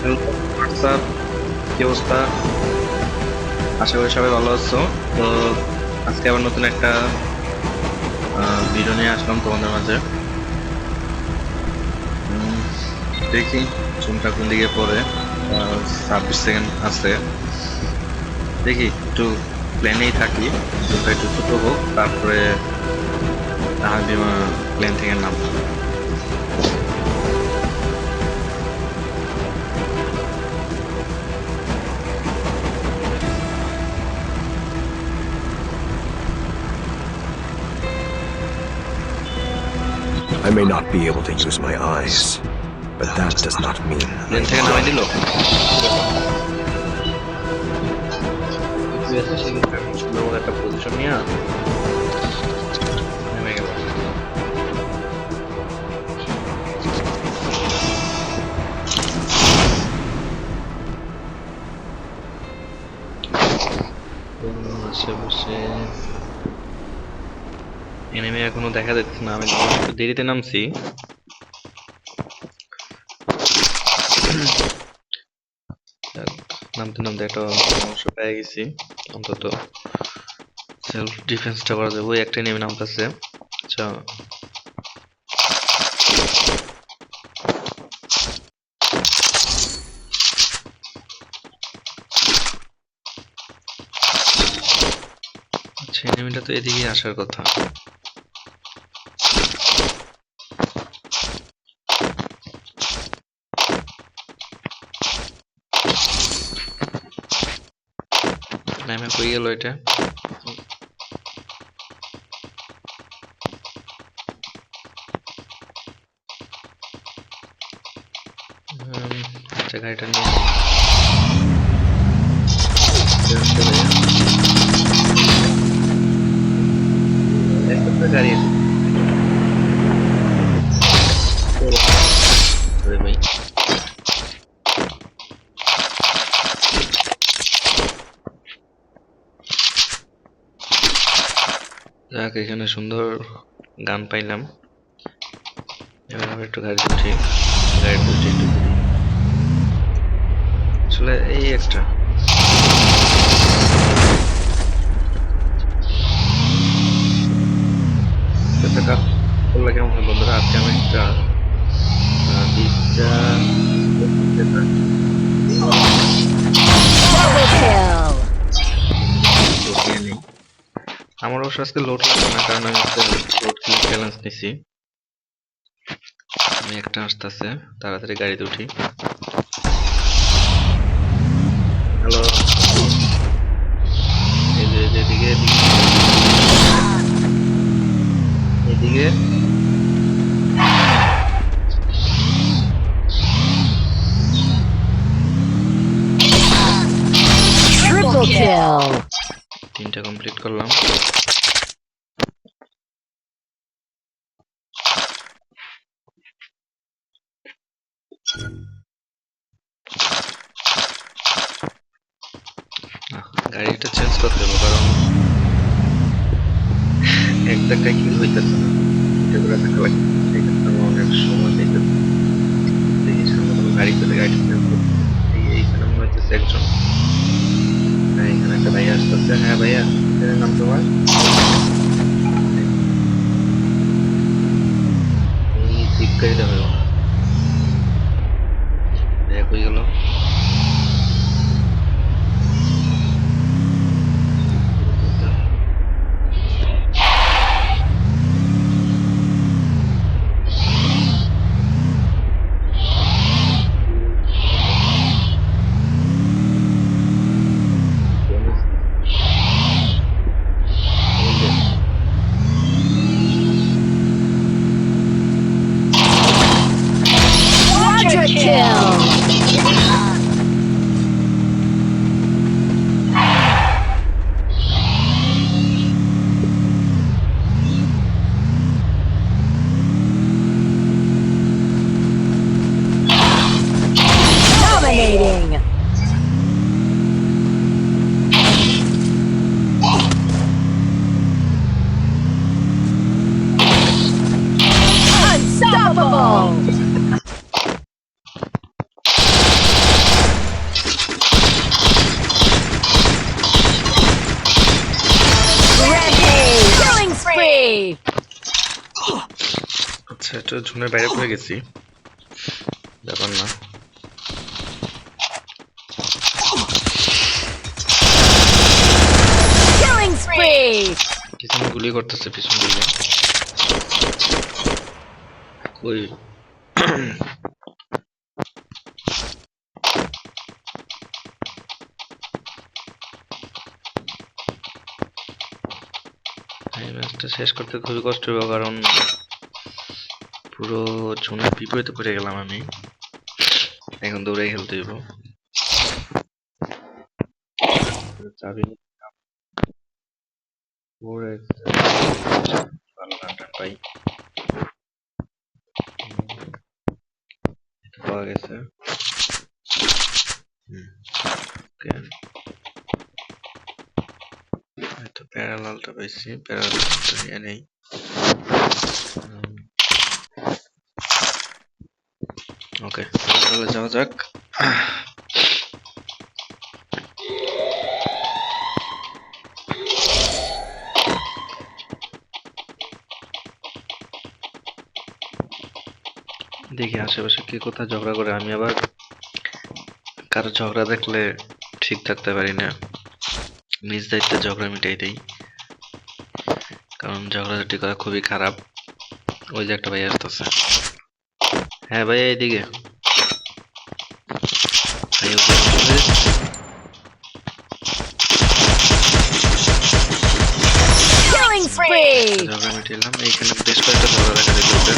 Hello WhatsApp, কি অবস্থা? আশা করি সবাই ভালো আছো। তো আজকে আবার নতুন একটা ভিডিও নিয়ে আসলাম তোমাদের মাঝে। উম, দেখি জুমটা কোন দিকে পড়ে। 26 সেকেন্ড আছে, দেখি একটু প্লেনেই থাকি, জুমটা একটু ছোট হোক, তারপরে আমি প্লেন থেকে নামবো। I may not be able to use my eyes, but that does not mean plane থেকে নামাই দিল। সেক্ষেত্রে আমি সুন্দর মতো একটা পজিশন নিয়ে নেমে গেলাম। আশেপাশে এনিমি এখনো দেখা যাচ্ছে না, আমি একটু দেরিতে নামছি। নামতে নামতে একটা সমস্যা পেয়ে গেছি, অন্তত সেলফ ডিফেন্সটা করা যাবে। ওই একটা এনিমি নামতেছে। আচ্ছা, আচ্ছা এনিমিটা তো এদিকে আসার কথা। নামে কই গেল এটা? আচ্ছা গাড়িটা নিয়ে গাড়ি ভাই, যাক এখানে সুন্দর গান পাইলাম। এবার আমি একটু গাড়িতে উঠি, গাড়িতে উঠে একটু আসলে এই একটা একটা কাজ করলে কেমন হয় বন্ধুরা? আজকে আমি একটা দিকটা Double kill! ঢুকিয়ে নিই। আমার অবশ্য আজকে লোড লাগবে না, কারণ আমি একটা লোড কিল চ্যালেঞ্জ নিছি। আমি একটা আসতেছে, তাড়াতাড়ি গাড়িতে উঠি। হ্যালো, এই যে এদিকে এদিকে Triple kill! তিনটা কমপ্লিট করলাম। গাড়িটা চেঞ্জ করতে হবে, কারণ একটা কিল হইতেছে না, এটা করে থাকা লাগবে। সেক্ষেত্রে আমার অনেক সময় নিতে। দেখি সামনে কোনো গাড়ি পেলে গাড়ি চেঞ্জ করতে। এইখানে মনে হচ্ছে একজন, হ্যাঁ এখানে একটা ভাইয়া আসতেছে। হ্যাঁ ভাইয়া, এখানে নাম তোমার? এই ঠিক গাড়িটা হলো, ভাইয়া কই গেল? জাস্ট ঝুনের বাইরে পড়ে গেছি, ব্যাপার না। Killing spree! পিছনে গুলি করতেছে, পিছনে গুলি কই? এই ম্যাচটা শেষ করতে খুবই কষ্ট হবে, কারণ পুরো ঝুনের বিপরীতে পড়ে গেলাম আমি। এখন দৌড়ে খেলতে হইব। চাবি পরে ভালো গানটা পাই, পাওয়া গেছে। ওকে, হয়তো প্যারালালটা পাইছি, প্যারালালটা নিয়ে নেই। ওকে, তাহলে যাওয়া যাক। দেখি আশেপাশে কে কোথায় ঝগড়া করে। আমি আবার কারো ঝগড়া দেখলে ঠিক থাকতে পারি না, নিজ দায়িত্বে ঝগড়া মিটাই দেই, কারণ ঝগড়াঝাটি করা খুবই খারাপ। ওই যে একটা ভাই আসতেছে। হ্যাঁ ভাই, এইদিকে ভাই, Killing spree! ঝগড়া মিটাইলাম। এইখানে বেশ কয়েকটা ঝগড়া দেখা দিতে,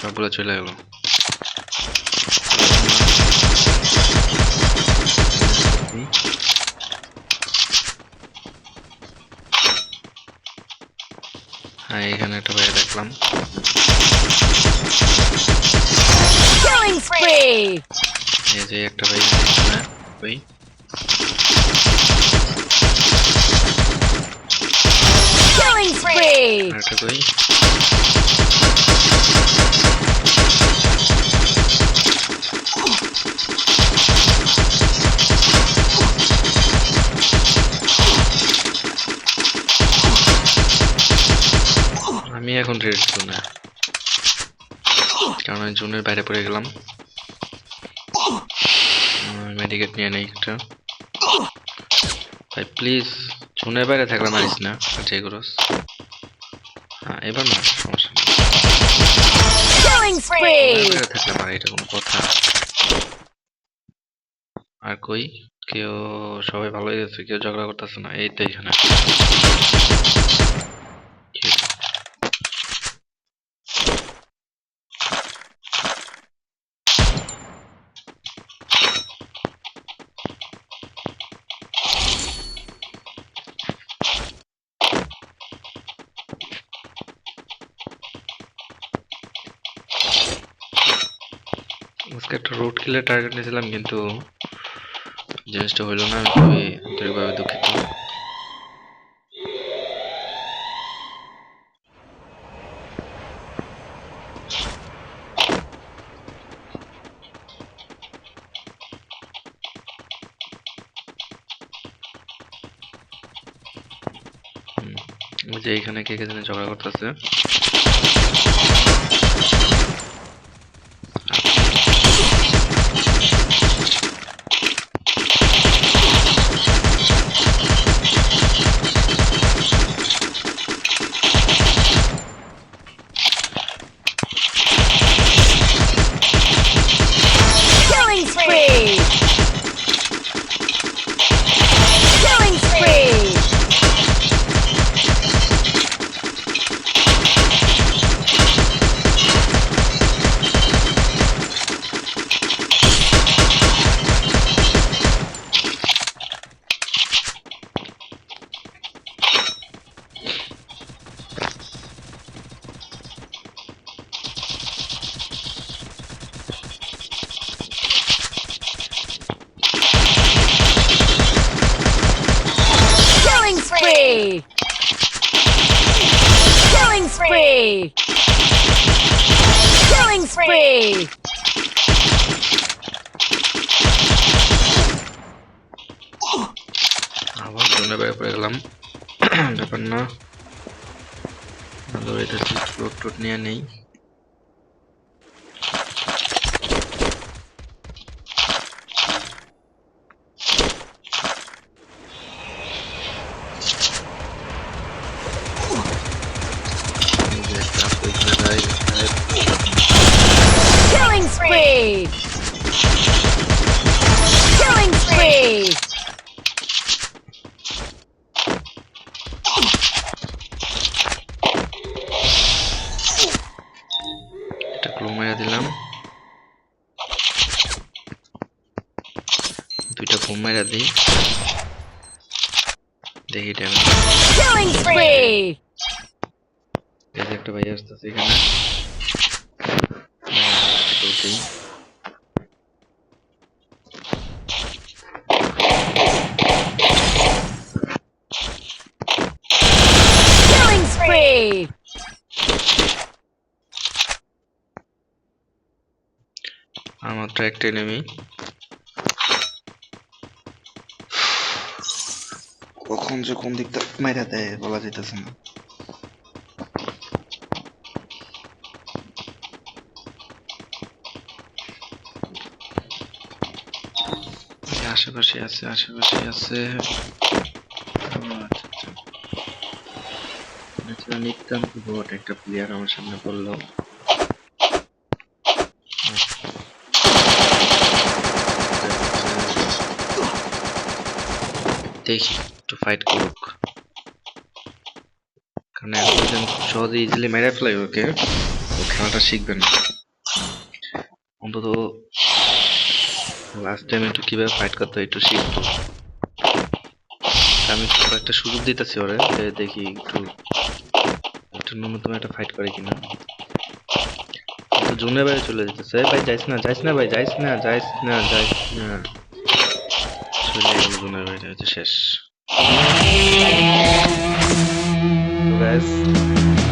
সবগুলো চলে গেল। হ্যাঁ, এখানে একটা ভাইয়া দেখলাম। Killing spree! এই যে একটা ভাই এখানে, ভাই Killing spree! আরেকটা কই? আমি এখন রেড জোনে, কারণ আমি জোনের বাইরে পড়ে গেলাম। মেডিকেট নিয়ে নেই একটা। ভাই প্লিজ, জোনের বাইরে থাকলে মারিস না, যে করস। হ্যাঁ, এবার না, সমস্যা নেই। Killing spree! বাইরে থাকলে মারে, এটা কোনো কথা? আর কই কেউ? সবাই ভালো হয়ে গেছে, কেউ ঝগড়া করতেছে না। এই তো এখানে আজকে একটা রোড কিলের টার্গেট নিয়েছিলাম, কিন্তু জিনিসটা হইলো না। আমি খুবই আন্তরিকভাবে দুঃখিত। ওই যে এইখানে কে কে যেন ঝগড়া করতেছে। Killing spree! Killing spree! Killing spree! Killing spree! Killing spree! আবার জোনের বাইরে পড়ে গেলাম। ব্যাপার না, ভালো এটা লোড টোড নিয়ে নেই। এই যে একটা আছে, ওইখানে যাই, Killing spree! Killing spree! এটা ক্লো মেরে দিলাম, দুইটা বোম মেরে দিই, দেখি ড্যামেজ। Killing spree! এই যে একটা ভাই আসতেছে এখানে, তো দিই। Killing spree! আর মাত্র একটা এনিমি, কখন যে কোন দিকটা মাইরা দেয় বলা যাইতেছে না। আশেপাশে আছে, আশেপাশে আছে। নিতান্ত বট একটা প্লেয়ার আমার সামনে পড়লো। দেখি একটু ফাইট করুক, কারণ এখন যদি আমি খুব সহজে ইজিলি মেরে ফেলাই ওকে, ও খেলাটা শিখবে না। অন্তত লাস্ট টাইম একটু কিভাবে ফাইট করতে হয় একটু শিখতো। আমি খুব একটা সুযোগ দিতেছি ওরে, যে দেখি একটু একটু ন্যূনতম একটা ফাইট করে কিনা। তো জুনের বাইরে চলে যেতেছে, ভাই যাইস না, যাইস না ভাই, যাইস না, যাইস না, যাইস না, চলে গেল জুনের বাইরে, হচ্ছে শেষ। তো গাইস,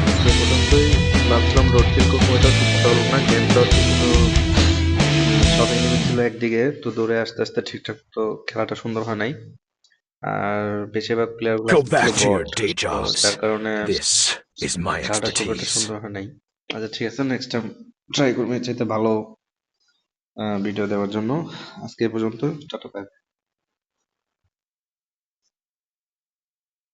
আজকে পর্যন্তই। ভাবছিলাম রোড কিল করবো, এটা করতে পারবো না, গেমটাও কিন্তু সব এনিমি ছিল একদিকে, তো দৌড়ে আস্তে আস্তে ঠিকঠাক তো খেলাটা সুন্দর হয় নাই। আর বেশিরভাগ প্লেয়ার গুলো Go ছিল back to your bot, day তো jobs. যার কারণে This is my খেলাটা খুব একটা expertise. সুন্দর হয় নাই। আচ্ছা ঠিক আছে, নেক্সট টাইম ট্রাই করবো এর চাইতে ভালো ভিডিও দেওয়ার জন্য। আজকে এ পর্যন্ত, টাটা বাই।